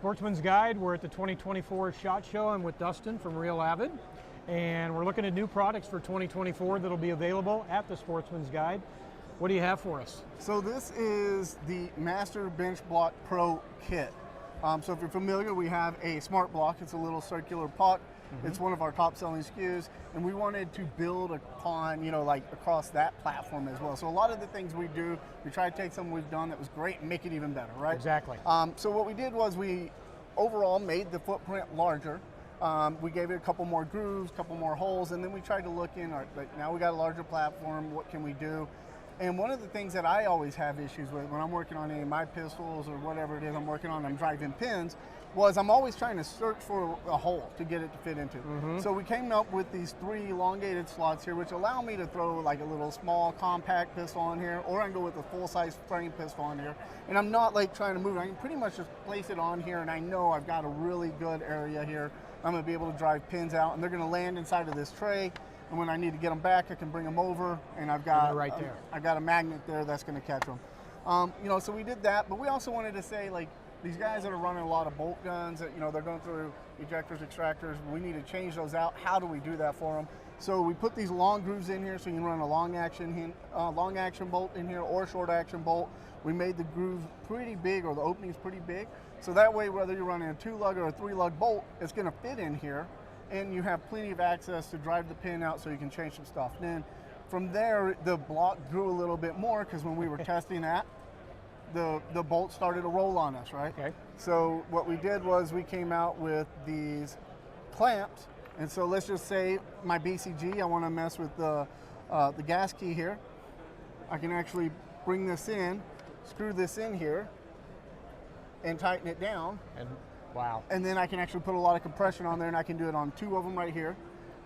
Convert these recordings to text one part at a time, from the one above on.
Sportsman's Guide. We're at the 2024 SHOT Show. I'm with Dustin from Real Avid, and we're looking at new products for 2024 that'll be available at the Sportsman's Guide. What do you have for us? So this is the Master Bench Block Pro kit. So if you're familiar, we have a smart block. It's a little circular puck. It's one of our top selling SKUs, and we wanted to build upon, like across that platform as well. So a lot of the things we do, we try to take something we've done that was great and make it even better, right? Exactly. So what we did was we overall made the footprint larger. We gave it a couple more grooves, a couple more holes, and then we tried to look in, like now we got a larger platform, what can we do? And one of the things that I always have issues with when I'm working on any of my pistols or whatever it is I'm working on, I'm driving pins, was I'm always trying to search for a hole to get it to fit into. So we came up with these 3 elongated slots here, which allow me to throw like a little small compact pistol on here, or I can go with a full-size frame pistol on here. And I'm not like trying to move it. I can pretty much just place it on here, and I know I've got a really good area here. I'm gonna be able to drive pins out, and they're gonna land inside of this tray. And when I need to get them back, I can bring them over, and I've got right there. I've got a magnet there that's going to catch them. So we did that, but we also wanted to say, like, these guys that are running a lot of bolt guns, that they're going through ejectors, extractors. We need to change those out. How do we do that for them? So we put these long grooves in here, so you can run a long action bolt in here or short action bolt. We made the groove pretty big, or the opening's pretty big, so that way whether you're running a 2-lug or a 3-lug bolt, it's going to fit in here. And you have plenty of access to drive the pin out so you can change some stuff. Then from there, the block grew a little bit more because when we were testing that, the bolt started to roll on us, right? Okay. So what we did was we came out with these clamps. And so let's just say my BCG, I want to mess with the gas key here. I can actually bring this in, screw this in here, and tighten it down. Wow. And then I can actually put a lot of compression on there, and I can do it on 2 of them right here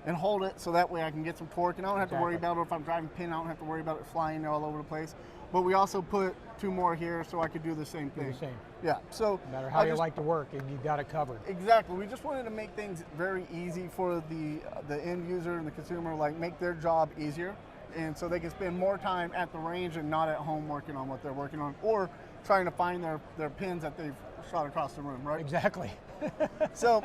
and hold it so that way I can get some torque, and I don't have to worry about it. If I'm driving pin, I don't have to worry about it flying all over the place. But we also put 2 more here so I could do the same thing. Do the same. Yeah. So no matter how you like to work, and you got it covered. Exactly. We just wanted to make things very easy for the end user and the consumer, like make their job easier, and so they can spend more time at the range and not at home working on what they're working on, or trying to find their pins that they've shot across the room, right? Exactly. So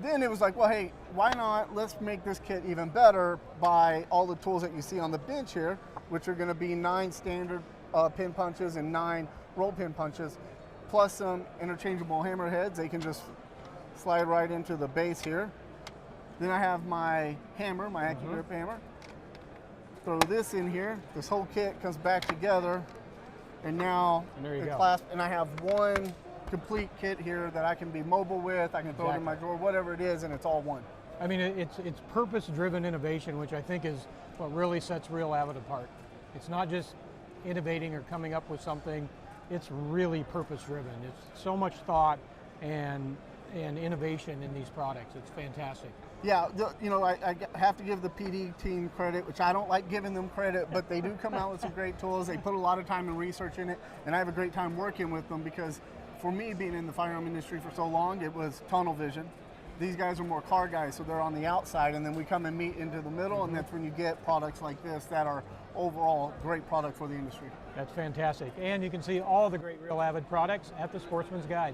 then it was like, well, hey, why not? Let's make this kit even better by all the tools that you see on the bench here, which are going to be 9 standard pin punches and 9 roll pin punches, plus some interchangeable hammer heads. They can just slide right into the base here. Then I have my hammer, my AccuGrip hammer. Throw this in here. This whole kit comes back together, and now it clasps, and I have one complete kit here that I can be mobile with. I can throw it in my drawer, whatever it is, and it's all one. I mean, it's purpose-driven innovation, which I think is what really sets Real Avid apart. It's not just innovating or coming up with something. It's really purpose-driven. It's so much thought and innovation in these products. It's fantastic. Yeah, I have to give the PD team credit, which I don't like giving them credit, but they do come out with some great tools. They put a lot of time and research in it, and I have a great time working with them because for me, being in the firearm industry for so long, it was tunnel vision. These guys are more car guys, so they're on the outside, and then we come and meet into the middle, and that's when you get products like this that are overall great product for the industry. That's fantastic. And you can see all the great Real Avid products at the Sportsman's Guide.